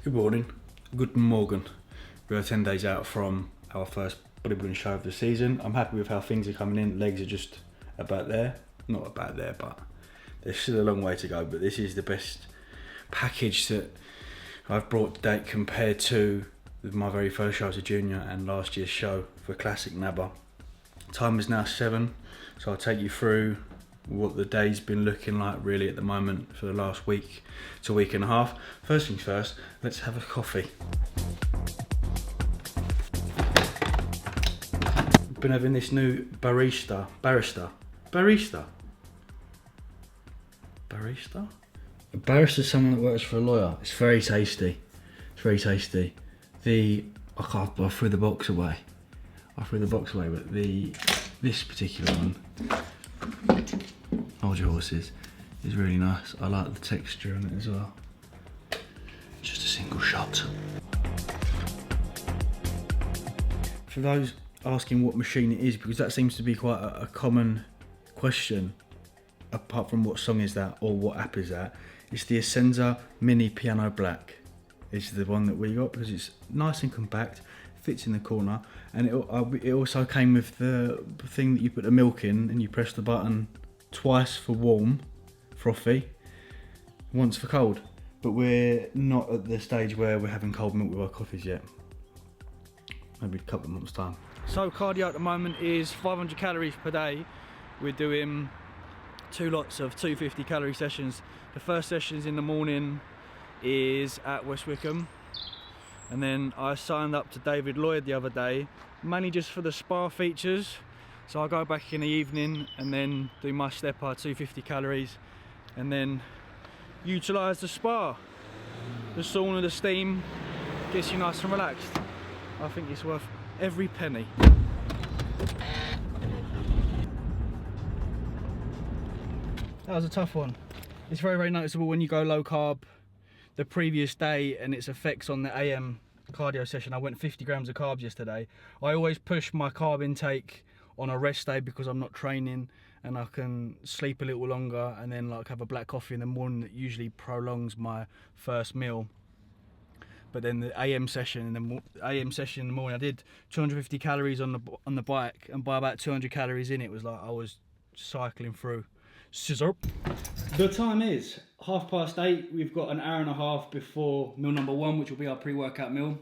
Good morning, good morgen. We are 10 days out from our first bodybuilding show of the season. I'm happy with how things are coming in. Legs are just about there. Not about there, but there's still a long way to go. But this is the best package that I've brought to date compared to my very first show as a junior and last year's show for Classic Nabba. Time is now 7, so I'll take you through what the day's been looking like really at the moment for the last week to week and a half. First things first, let's have a coffee. I've been having this new barista. A barista is someone that works for a lawyer. It's very tasty. I threw the box away. But this particular one, hold your horses, is really nice. I like the texture on it as well. Just a single shot. For those asking what machine it is, because that seems to be quite a common question, apart from what song is that or what app is that, it's the Essenza Mini Piano Black. It's the one that we got because it's nice and compact, fits in the corner, and it also came with the thing that you put the milk in and you press the button twice for warm, frothy, once for cold. But we're not at the stage where we're having cold milk with our coffees yet. Maybe a couple of months time. So cardio at the moment is 500 calories per day. We're doing 2 lots of 250 calorie sessions. The first sessions in the morning is at West Wickham, and then I signed up to David Lloyd the other day, mainly just for the spa features. So I'll go back in the evening and then do my stepper 250 calories and then utilise the spa. The sauna, the steam, gets you nice and relaxed. I think it's worth every penny. That was a tough one. It's very, very noticeable when you go low carb the previous day and its effects on the AM cardio session. I went 50 grams of carbs yesterday. I always push my carb intake on a rest day because I'm not training and I can sleep a little longer and then like have a black coffee in the morning that usually prolongs my first meal. But then the AM session in the morning, I did 250 calories on the bike, and by about 200 calories in, it was like I was cycling through. Scissor. The time is 8:30. We've got an hour and a half before meal number 1, which will be our pre-workout meal.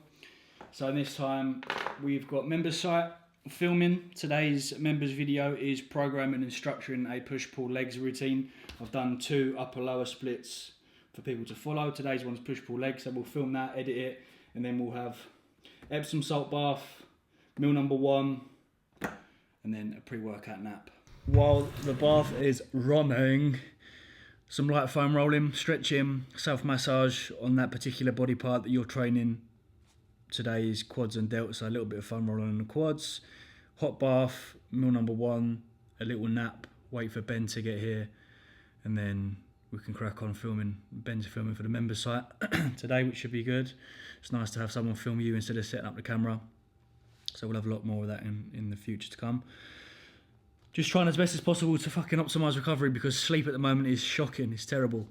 So in this time, we've got members site filming. Today's members video is programming and structuring a push-pull legs routine. I've done 2 upper-lower splits for people to follow. Today's one's push-pull legs, so we'll film that, edit it, and then we'll have Epsom salt bath, meal number 1, and then a pre-workout nap. While the bath is running, some light foam rolling, stretching, self-massage on that particular body part that you're training. Today is quads and delts, so a little bit of foam rolling on the quads. Hot bath, meal number 1, a little nap, wait for Ben to get here, and then we can crack on filming. Ben's filming for the members site today, which should be good. It's nice to have someone film you instead of setting up the camera. So we'll have a lot more of that in the future to come. Just trying as best as possible to fucking optimise recovery because sleep at the moment is shocking, it's terrible.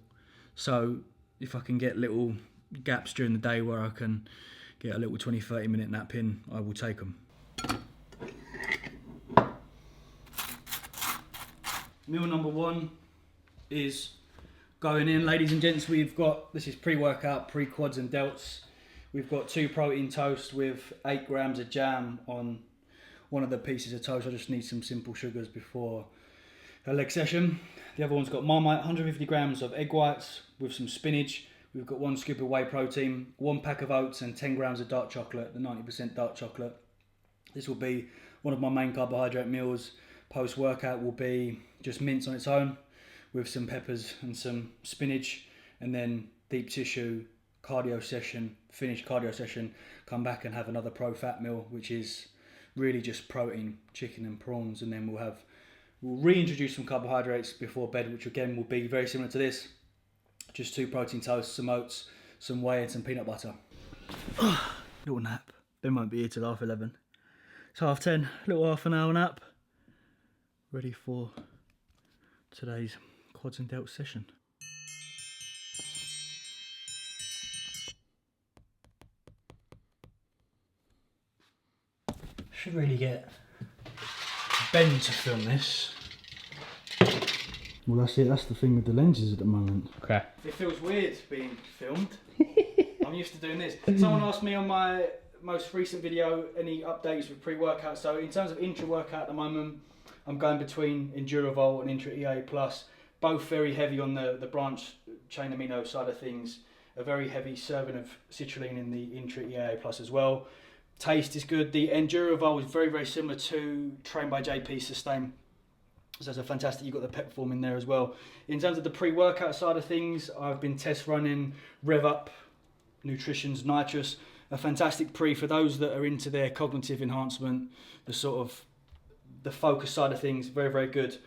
So if I can get little gaps during the day where I can get a little 20-30 minute nap in, I will take them. Meal number 1 is going in. Ladies and gents, this is pre-workout, pre-quads and delts. We've got 2 protein toasts with 8 grams of jam on one of the pieces of toast. I just need some simple sugars before a leg session. The other one's got Marmite, 150 grams of egg whites with some spinach. We've got 1 scoop of whey protein, 1 pack of oats and 10 grams of dark chocolate, the 90% dark chocolate. This will be one of my main carbohydrate meals. Post-workout will be just mince on its own with some peppers and some spinach, and then deep tissue cardio session, finished cardio session, come back and have another pro-fat meal, which is really just protein, chicken and prawns, and then we'll reintroduce some carbohydrates before bed, which again will be very similar to this. Just 2 protein toasts, some oats, some whey and some peanut butter. Little nap. Ben won't be here till 11:30. It's 10:30, little half an hour nap. Ready for today's quads and delts session. Should really get Ben to film this. Well, that's it. That's the thing with the lenses at the moment. Okay. It feels weird being filmed. I'm used to doing this. Someone asked me on my most recent video any updates with pre-workout. So in terms of intra-workout at the moment, I'm going between EnduraVolt and Intra EA Plus. Both very heavy on the branch chain amino side of things. A very heavy serving of citrulline in the Intra EA Plus as well. Taste is good. The EnduraVolt is very, very similar to Trained by JP Sustain. So it's a fantastic, you've got the pep form in there as well. In terms of the pre-workout side of things, I've been test running Rev Up Nutrition's Nitrous. A fantastic pre for those that are into their cognitive enhancement, the sort of the focus side of things, very, very good.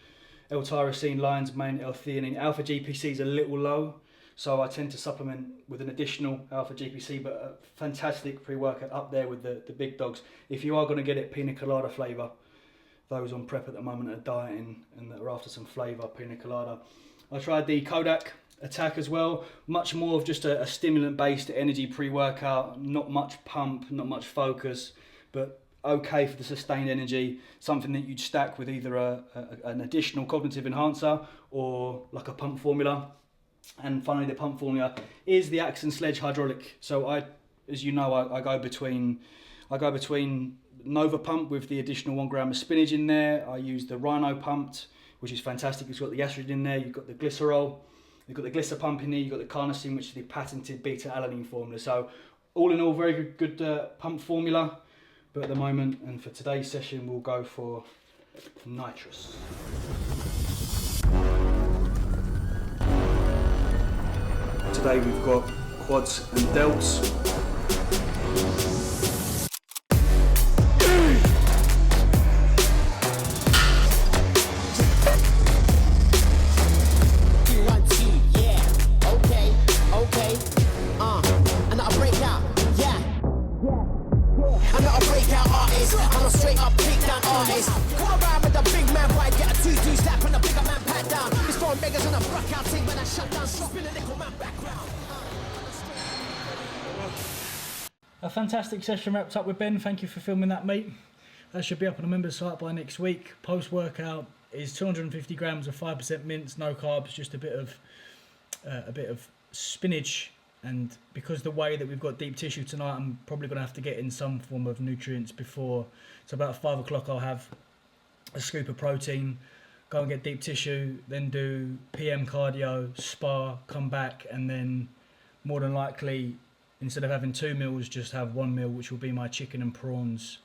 L-tyrosine, lion's mane, L-theanine. Alpha GPC is a little low, so I tend to supplement with an additional alpha GPC, but a fantastic pre-workout up there with the big dogs. If you are going to get it, pina colada flavour. Those on prep at the moment are dieting and that are after some flavour, pina colada. I tried the Kodak Attack as well. Much more of just a stimulant-based energy pre-workout. Not much pump, not much focus, but okay for the sustained energy. Something that you'd stack with either an additional cognitive enhancer or like a pump formula. And finally, the pump formula is the Axe and Sledge Hydraulic. So as you know, I go between Nova Pump with the additional 1 gram of spinach in there. I use the Rhino Pumped, which is fantastic. It's got the estrogen in there. You've got the glycerol. You've got the Glycer Pump in there. You've got the carnosine, which is the patented beta-alanine formula. So all in all, very good pump formula. But at the moment, and for today's session, we'll go for nitrous. Today we've got quads and delts. A fantastic session wrapped up with Ben. Thank you for filming that, mate. That should be up on the members site by next week. Post-workout is 250 grams of 5% mince, no carbs, just a bit of spinach. And because the way that we've got deep tissue tonight, I'm probably going to have to get in some form of nutrients before. So about 5 o'clock, I'll have a scoop of protein, go and get deep tissue, then do PM cardio, spa, come back, and then more than likely, instead of having 2 meals, just have 1 meal, which will be my chicken and prawns,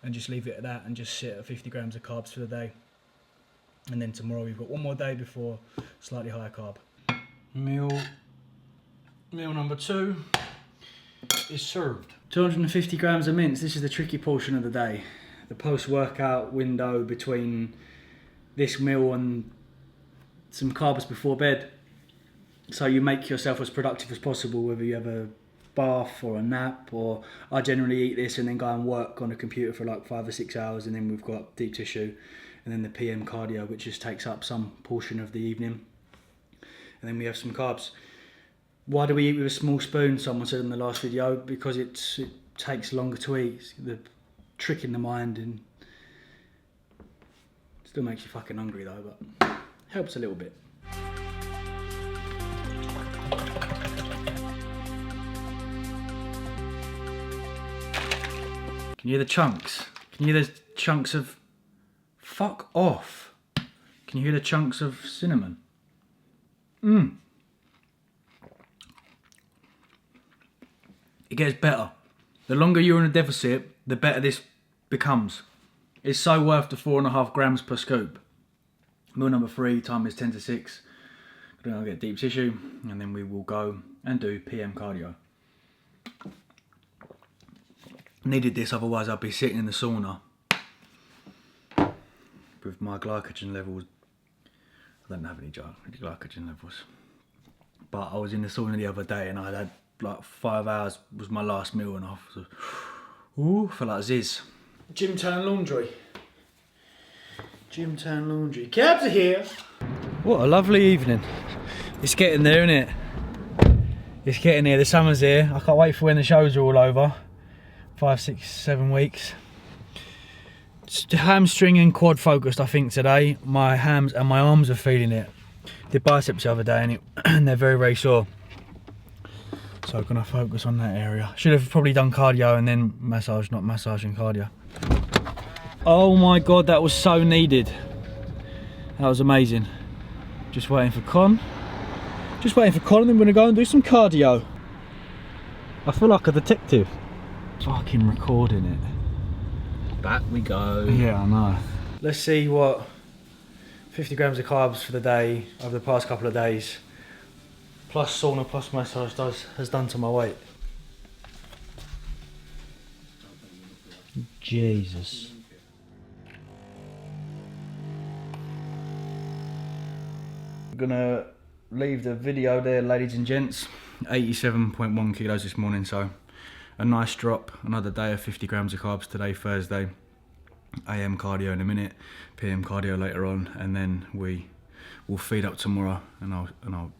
and just leave it at that and just sit at 50 grams of carbs for the day. And then tomorrow we've got 1 more day before slightly higher carb. Meal number 2 is served. 250 grams of mince. This is the tricky portion of the day. The post-workout window between this meal and some carbs before bed. So you make yourself as productive as possible, whether you have a bath or a nap, or I generally eat this and then go and work on a computer for like 5 or 6 hours, and then we've got deep tissue and then the PM cardio, which just takes up some portion of the evening. And then we have some carbs. Why do we eat with a small spoon? Someone said in the last video, because it takes longer to eat. It's the trick in the mind, and still makes you fucking hungry though, but helps a little bit. Can you hear the chunks? Can you hear the chunks of... Fuck off. Can you hear the chunks of cinnamon? It gets better. The longer you're in a deficit, the better this becomes. It's so worth the 4.5 grams per scoop. Meal number 3, time is 10 to 6. I'll get deep tissue, and then we will go and do PM cardio. Needed this, otherwise I'd be sitting in the sauna with my glycogen levels. I don't have any glycogen levels, but I was in the sauna the other day and I had like 5 hours was my last meal, and I was, ooh, felt like Ziz. Gym Town Laundry. Gym Town Laundry. Cabs are here. What a lovely evening. It's getting there, isn't it? It's getting here. The summer's here. I can't wait for when the shows are all over. 5, 6, 7 weeks. hamstring and quad focused, I think, today. My hams and my arms are feeling it. Did biceps the other day and they're very, very sore. So I'm gonna focus on that area. Should have probably done cardio and then massage, not massage and cardio. Oh my God, that was so needed. That was amazing. Just waiting for Con. Just waiting for Con and then we're gonna go and do some cardio. I feel like a detective. Fucking recording it. Back we go. Yeah, I know. Let's see what 50 grams of carbs for the day over the past couple of days, plus sauna, plus massage has done to my weight. Jesus. I'm gonna leave the video there, ladies and gents. 87.1 kilos this morning, so a nice drop. Another day of 50 grams of carbs today, Thursday. AM cardio in a minute, PM cardio later on, and then we will feed up tomorrow, and I'll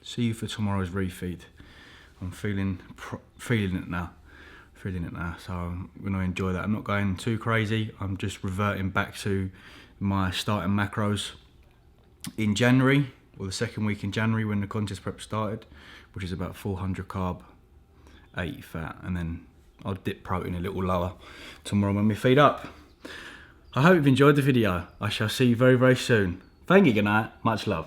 see you for tomorrow's refeed. I'm feeling it now, so I'm going to enjoy that. I'm not going too crazy. I'm just reverting back to my starting macros in January, or the second week in January when the contest prep started, which is about 400 carb, 80 fat, and then I'll dip protein a little lower tomorrow when we feed up. I hope you've enjoyed the video. I shall see you very, very soon. Thank you, good night. Much love.